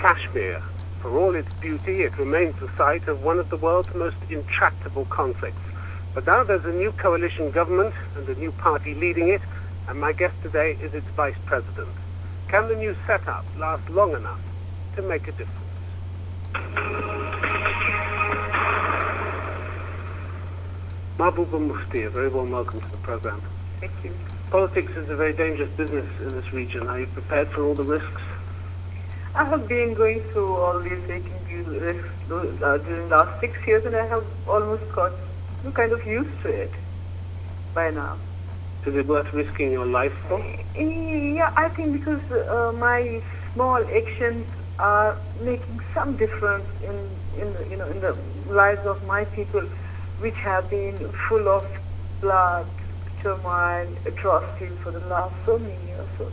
Kashmir. For all its beauty, it remains the site of one of the world's most intractable conflicts. But now there's a new coalition government and a new party leading it, and my guest today is its vice president. Can the new setup last long enough to make a difference? Mehbooba Mufti, a very warm welcome to the program. Thank you. Politics is a very dangerous business in this region. Are you prepared for all the risks? I have been going through all these, taking these risks during the last 6 years, and I have almost got kind of used to it by now. Is it worth risking your life for? Yeah, I think because my small actions are making some difference in the lives of my people, which have been full of blood, turmoil, atrocity for the last so many years. So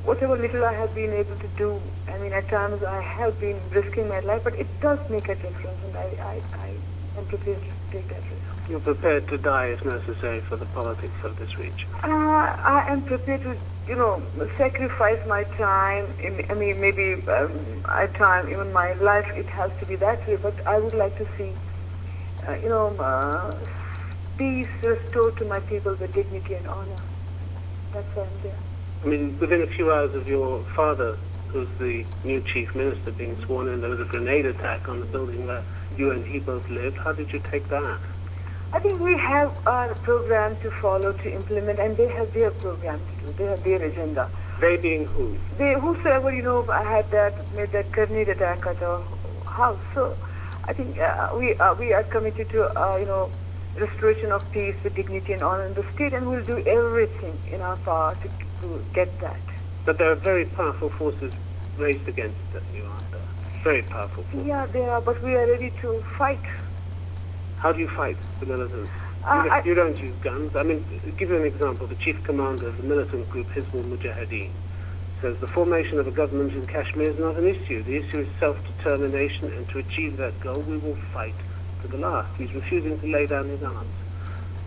whatever little I have been able to do, I mean, at times I have been risking my life, but it does make a difference, and I am prepared to take that risk. You're prepared to die if necessary for the politics of this region? I am prepared to, sacrifice my time. I mean, maybe at time, even my life, it has to be that way, but I would like to see, peace restored to my people with dignity and honor. That's why I'm there. I mean, within a few hours of your father, who's the new chief minister, being sworn in, there was a grenade attack on the building where you and he both lived. How did you take that? I think we have a program to follow, to implement, and they have their program to do. They have their agenda. They being who? Whosoever, had made that grenade attack at our house. So I think we are committed to, restoration of peace with dignity and honor in the state, and we'll do everything in our power to get that. But there are very powerful forces raised against you, aren't there? Very powerful forces. Yeah, there are, but we are ready to fight. How do you fight the militants? You don't use guns. I mean, to give you an example, the chief commander of the militant group Hizbul Mujahideen says the formation of a government in Kashmir is not an issue. The issue is self-determination, and to achieve that goal, we will fight to the last. He's refusing to lay down his arms.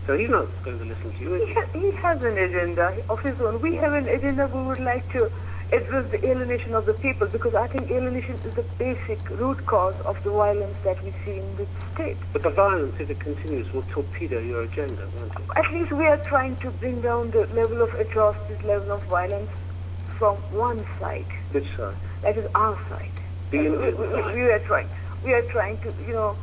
So he's not going to listen to you, is he? He has an agenda of his own. We have an agenda. We would like to address the alienation of the people, because I think alienation is the basic root cause of the violence that we see in this state. But the violence, if it continues, will torpedo your agenda, won't it? At least we are trying to bring down the level of atrocities, level of violence from one side. Which side? That is our side. We are trying to,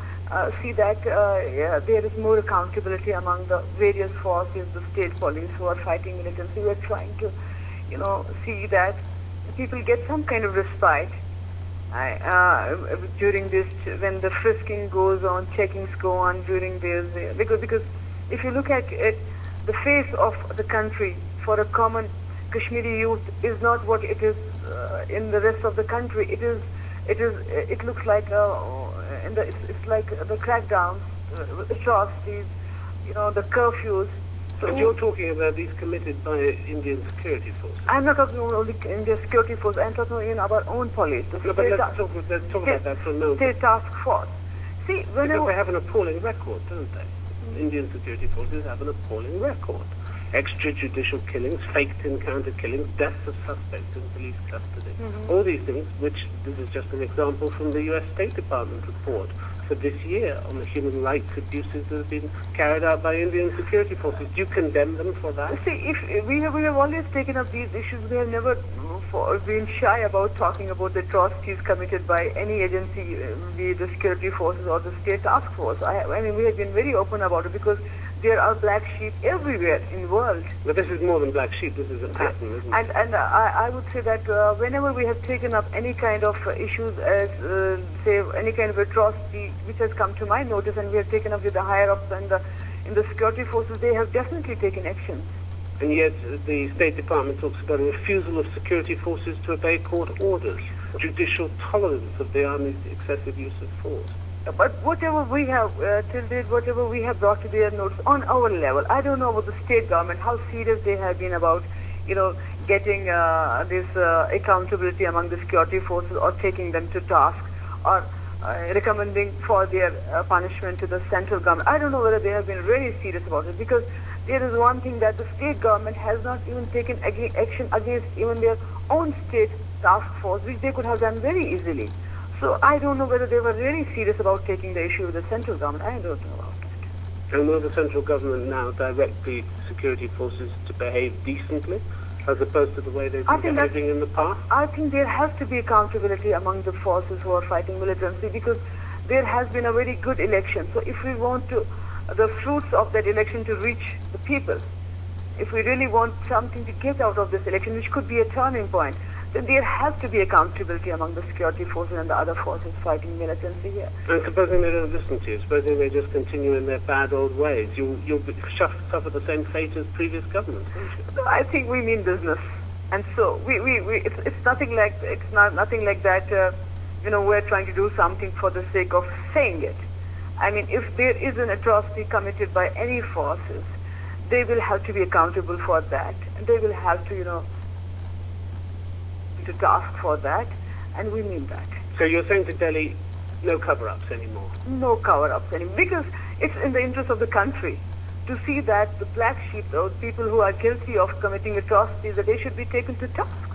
see that there is more accountability among the various forces, the state police who are fighting militants. We are trying to, see that people get some kind of respite during this, when the frisking goes on, checkings go on during this, because if you look at it, the face of the country for a common Kashmiri youth is not what it is in the rest of the country. It looks like it's like the crackdowns, atrocities, the curfews. So but you're talking about these committed by Indian security forces. I'm not talking about only Indian security force. I'm talking about our own police. But let's talk about that for a moment. State task force. See, because they have an appalling record, don't they? Indian security forces have an appalling record. Extrajudicial killings, faked encounter killings, deaths of suspects in police custody. All these things, which this is just an example from the US State Department report for this year on the human rights abuses that have been carried out by Indian security forces. Do you condemn them for that? See, if we have always taken up these issues. We have never been shy about talking about the atrocities committed by any agency, be it the security forces or the state task force. I mean, we have been very open about it, because there are black sheep everywhere in the world. But this is more than black sheep. This is a pattern, isn't it? And I would say that whenever we have taken up any kind of issues as, say, any kind of atrocity which has come to my notice, and we have taken up with the higher-ups and in the security forces, they have definitely taken action. And yet the State Department talks about a refusal of security forces to obey court orders, judicial tolerance of the Army's excessive use of force. But whatever we have, till date, whatever we have brought to their notice on our level, I don't know about the state government, how serious they have been about, getting this accountability among the security forces or taking them to task, or recommending for their punishment to the central government. I don't know whether they have been really serious about it, because there is one thing that the state government has not even taken action against even their own state task force, which they could have done very easily. So I don't know whether they were really serious about taking the issue with the central government. I don't know about that. And will the central government now direct the security forces to behave decently, as opposed to the way they've been behaving in the past? I think there has to be accountability among the forces who are fighting militancy, because there has been a very good election. So if we want the fruits of that election to reach the people, if we really want something to get out of this election, which could be a turning point, then there has to be accountability among the security forces and the other forces fighting militancy here. And supposing they don't listen to you, supposing they just continue in their bad old ways, you'll suffer the same fate as previous governments, won't you? No, I think we mean business, and so it's nothing like that. We're trying to do something for the sake of saying it. I mean, if there is an atrocity committed by any forces, they will have to be accountable for that, and they will have to, to task for that, and we mean that. So you're saying to Delhi, no cover-ups anymore? No cover-ups anymore, because it's in the interest of the country to see that the black sheep, those people who are guilty of committing atrocities, that they should be taken to task,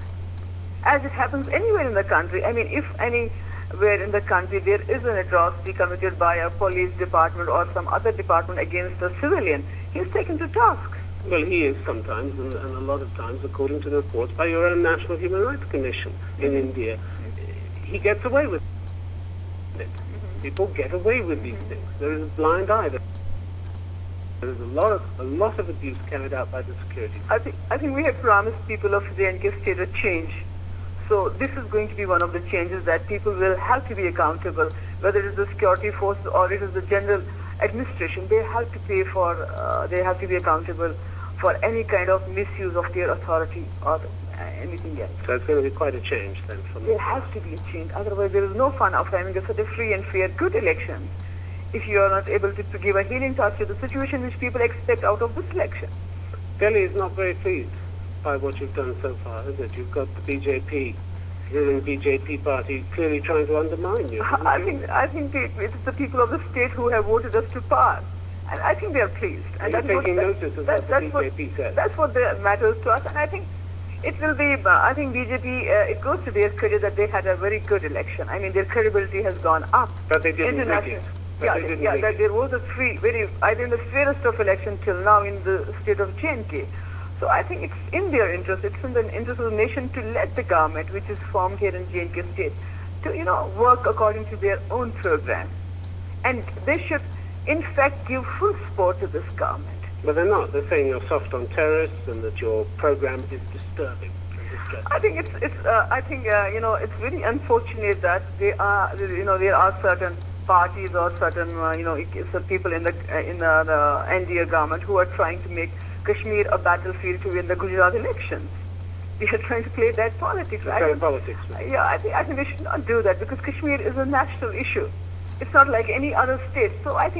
as it happens anywhere in the country. I mean, if anywhere in the country there is an atrocity committed by a police department or some other department against a civilian, he's taken to task. Well, he is sometimes, and a lot of times, according to the reports by your own National Human Rights Commission in India. He gets away with it. People get away with these things. There is a blind eye. There is a lot of abuse carried out by the security. I think we have promised people of J&K state a change. So this is going to be one of the changes, that people will have to be accountable, whether it is the security forces or it is the general administration. They have to pay for, they have to be accountable for any kind of misuse of their authority or anything else. So it's going to be quite a change then. There has to be a change. Otherwise, there is no fun of having such a free and fair, good election if you are not able to give a healing touch to the situation which people expect out of this election. Delhi is not very pleased by what you've done so far, is it? You've got the BJP, ruling BJP party, clearly trying to undermine you. I think it's the people of the state who have voted us to power. And I think they are pleased. And that's taking notice of what the BJP says. That's what matters to us. And I think it will be, I think BJP, it goes to their credit that they had a very good election. I mean, their credibility has gone up. But they didn't rig it. There was a I think the fairest of election till now in the state of J&K. So I think it's in their interest, it's in the interest of the nation to let the government, which is formed here in J&K state, to, work according to their own program. And they should, in fact, give full support to this government. But they're not. They're saying you're soft on terrorists and that your program is disturbing. I think it's really unfortunate that there are certain parties or certain some people in the NDA government who are trying to make Kashmir a battlefield to win the Gujarat elections. They are trying to play that politics. Politics. Yeah, I think they should not do that, because Kashmir is a national issue. It's not like any other state. So I think